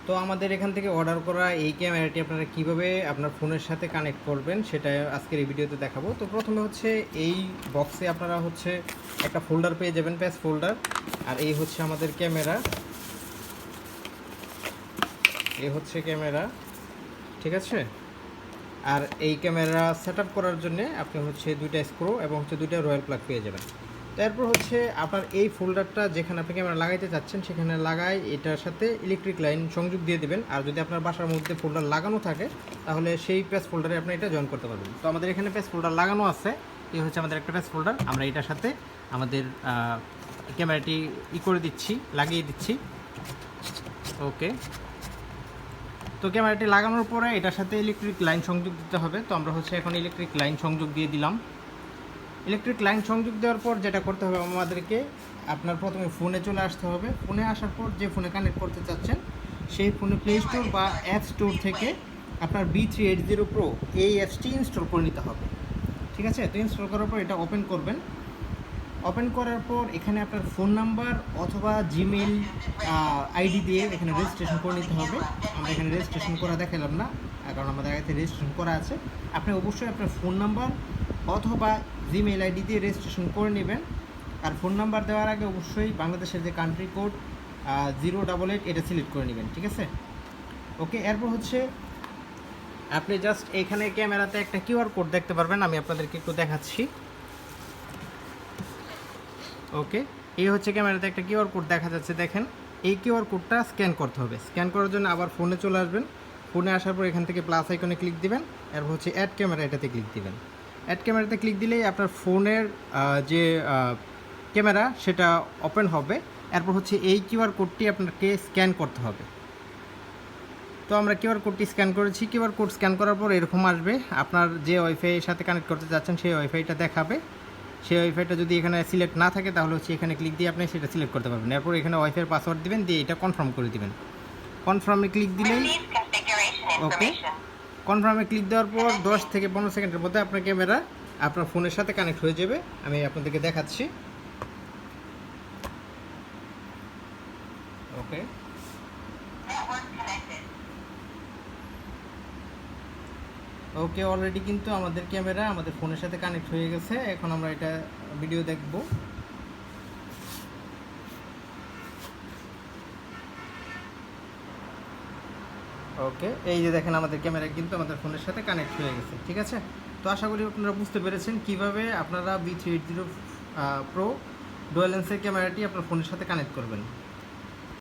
তো আমাদের এখান থেকে অর্ডার করা এই ক্যামেরাটি আপনারা কিভাবে আপনার ফোনের সাথে কানেক্ট করবেন সেটা আজকের এই ভিডিওতে দেখাবো। তো প্রথমে হচ্ছে এই বক্সে আপনারা হচ্ছে একটা ফোল্ডার পেয়ে যাবেন, প্যাচ ফোল্ডার। আর এই হচ্ছে আমাদের ক্যামেরা, এই হচ্ছে ক্যামেরা, ঠিক আছে। আর এই ক্যামেরা সেট আপ করার জন্য আপনি হচ্ছে দুইটা স্ক্রু এবং হচ্ছে দুইটা রয়্যাল প্লাগ পেয়ে যাবেন। তারপর হচ্ছে আপনার এই ফোল্ডারটা যেখানে আপনি ক্যামেরা লাগাইতে চাচ্ছেন সেখানে লাগাই এটার সাথে ইলেকট্রিক লাইন সংযোগ দিয়ে দেবেন। আর যদি আপনার বাসার মধ্যে ফোল্ডার লাগানো থাকে তাহলে সেই প্যাচ ফোল্ডারে আপনি এটা জয়েন করতে পারবেন। তো আমাদের এখানে প্যাচ ফোল্ডার লাগানো আছে, এই হচ্ছে আমাদের একটা প্যাচ ফোল্ডার। আমরা এটার সাথে আমাদের ক্যামেরাটি করে দিচ্ছি, লাগিয়ে দিচ্ছি। ওকে, তো ক্যামেরাটি লাগানোর পরে এটার সাথে ইলেকট্রিক লাইন সংযোগ দিতে হবে। তো আমরা হচ্ছে এখন ইলেকট্রিক লাইন সংযোগ দিয়ে দিলাম। ইলেকট্রিক লাইন সংযোগ দেওয়ার পর যেটা করতে হবে আমাদেরকে, আপনার প্রথমে ফোনে চলে আসতে হবে। ফোনে আসার পর যে ফোনে কানেক্ট করতে চাচ্ছেন সেই ফোনে প্লে স্টোর বা অ্যাপ স্টোর থেকে আপনার B380 Pro এই অ্যাপসটি ইনস্টল করে নিতে হবে, ঠিক আছে। তো ইনস্টল করার পর এটা ওপেন করবেন। ওপেন করার পর এখানে আপনার ফোন নাম্বার অথবা জিমেইল আইডি দিয়ে এখানে রেজিস্ট্রেশন করে নিতে হবে। আমরা এখানে রেজিস্ট্রেশন করা দেখালাম না, কারণ আমাদের আগে রেজিস্ট্রেশন করা আছে। আপনি অবশ্যই আপনার ফোন নাম্বার অথবা জিমেইল আইডি দিয়ে রেজিস্ট্রেশন করে নেবেন। আর ফোন নাম্বার দেওয়ার আগে অবশ্যই বাংলাদেশের যে কান্ট্রি কোড 088 এটা সিলেক্ট করে নেবেন, ঠিক আছে। ওকে, এরপর হচ্ছে আপনি জাস্ট এখানে ক্যামেরাতে একটা কিউআর কোড দেখতে পারবেন, আমি আপনাদেরকে একটু দেখাচ্ছি। ওকে, এই হচ্ছে ক্যামেরাতে একটা কিউআর কোড দেখা যাচ্ছে, দেখেন। এই কিউআর কোডটা স্ক্যান করতে হবে। স্ক্যান করার জন্য আবার ফোনে চলে আসবেন। ফোনে আসার পর এখান থেকে প্লাস আইকনে ক্লিক দিবেন, এরপর হচ্ছে অ্যাড ক্যামেরা এটাতে ক্লিক দিবেন। অ্যাড ক্যামেরাতে ক্লিক দিলেই আপনার ফোনের যে ক্যামেরা সেটা ওপেন হবে। এরপর হচ্ছে এই কিউআর কোডটি আপনাকে স্ক্যান করতে হবে। তো আমরা কিউআর কোডটি স্ক্যান করেছি। কিউআর কোড স্ক্যান করার পর এরকম আসবে, আপনার যে ওয়াইফাইয়ের সাথে কানেক্ট করতে যাচ্ছেন সেই ওয়াইফাইটা দেখাবে। সেই ওয়াইফাইটা যদি এখানে সিলেক্ট না থাকে তাহলে হচ্ছে এখানে ক্লিক দিয়ে আপনি সেটা সিলেক্ট করতে পারবেন। এরপর এখানে ওয়াইফাইয়ের পাসওয়ার্ড দিবেন, দিয়ে এটা কনফার্ম করে দিবেন। কনফার্মে ক্লিক দিলেই ওকে, কনফার্মে ক্লিক দেওয়ার পর 10 থেকে 15 সেকেন্ডের মধ্যে আপনার ক্যামেরা আপনার ফোনের সাথে কানেক্ট হয়ে যাবে। আমি আপনাদেরকে দেখাচ্ছি। ওকে, ওকে, অলরেডি কিন্তু আমাদের ক্যামেরা আমাদের ফোনের সাথে কানেক্ট হয়ে গেছে। এখন আমরা এটা ভিডিও দেখব। ওকে, এই যে দেখেন আমাদের ক্যামেরা কিন্তু আমাদের ফোনের সাথে কানেক্ট হয়ে গেছে, ঠিক আছে। তো আশা করি আপনারা বুঝতে পেরেছেন কিভাবে আপনারা B380 Pro ডুয়াল লেন্সের ক্যামেরাটি আপনার ফোনের সাথে কানেক্ট করবেন।